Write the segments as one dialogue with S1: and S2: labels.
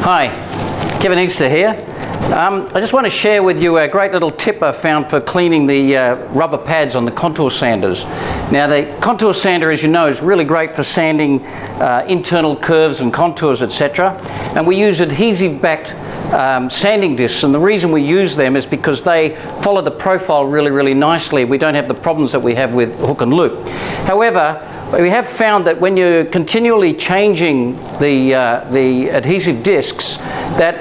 S1: Hi, Kevin Inkster here. I just want to share with you a great little tip I found for cleaning the rubber pads on the contour sanders. Now the contour sander, as you know, is really great for sanding internal curves and contours, etc. And we use adhesive-backed sanding discs, and the reason we use them is because they follow the profile really nicely. We don't have the problems that we have with hook and loop. However, we have found that when you're continually changing the adhesive discs, that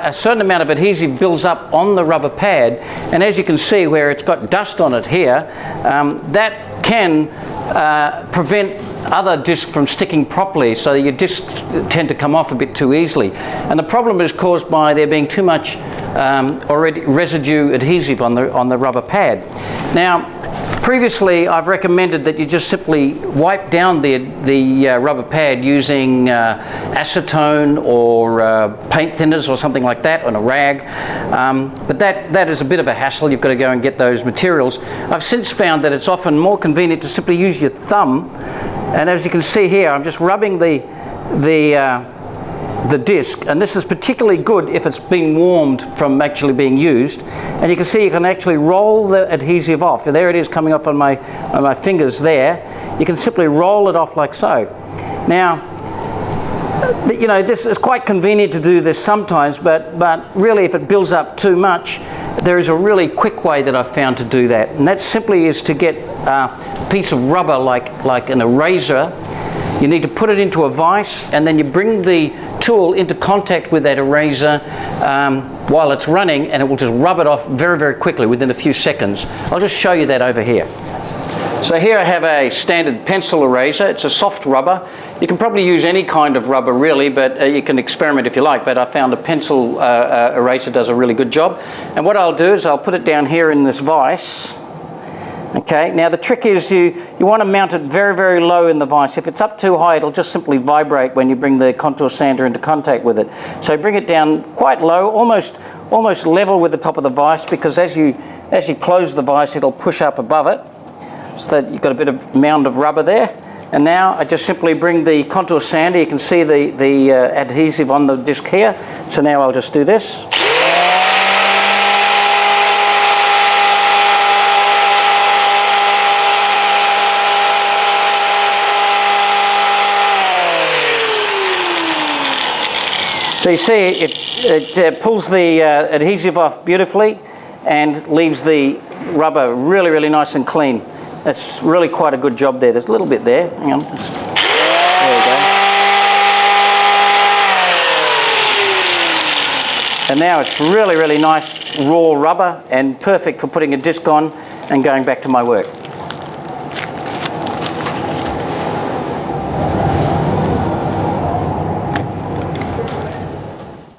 S1: a certain amount of adhesive builds up on the rubber pad, and as you can see where it's got dust on it here, that can prevent other discs from sticking properly, so your discs tend to come off a bit too easily. And the problem is caused by there being too much already residue adhesive on the rubber pad. Now, previously, I've recommended that you just simply wipe down the rubber pad using acetone or paint thinners or something like that on a rag. But that is a bit of a hassle. You've got to go and get those materials. I've since found that it's often more convenient to simply use your thumb. And as you can see here, I'm just rubbing the disc, and this is particularly good if it's been warmed from actually being used. And you can see you can actually roll the adhesive off. There it is coming off on my fingers there. You can simply roll it off like so. Now, you know, this is quite convenient to do this sometimes, but really if it builds up too much, there is a really quick way that I've found to do that. And that simply is to get a piece of rubber like an eraser. You need to put it into a vise, and then you bring the tool into contact with that eraser while it's running, and it will just rub it off very quickly within a few seconds. I'll just show you that over here. So here I have a standard pencil eraser. It's a soft rubber. You can probably use any kind of rubber really, but you can experiment if you like, but I found a pencil eraser does a really good job. And what I'll do is I'll put it down here in this vise. Okay, now the trick is you want to mount it very low in the vise. If it's up too high, it'll just simply vibrate when you bring the contour sander into contact with it. So bring it down quite low, almost level with the top of the vise, because as you close the vise, it'll push up above it, so that you've got a bit of mound of rubber there. And now I just simply bring the contour sander. You can see the adhesive on the disc here. So now I'll just do this. So you see it pulls the adhesive off beautifully and leaves the rubber really nice and clean. That's really quite a good job there. There's a little bit there. Hang on. There we go. And now it's really nice raw rubber and perfect for putting a disc on and going back to my work.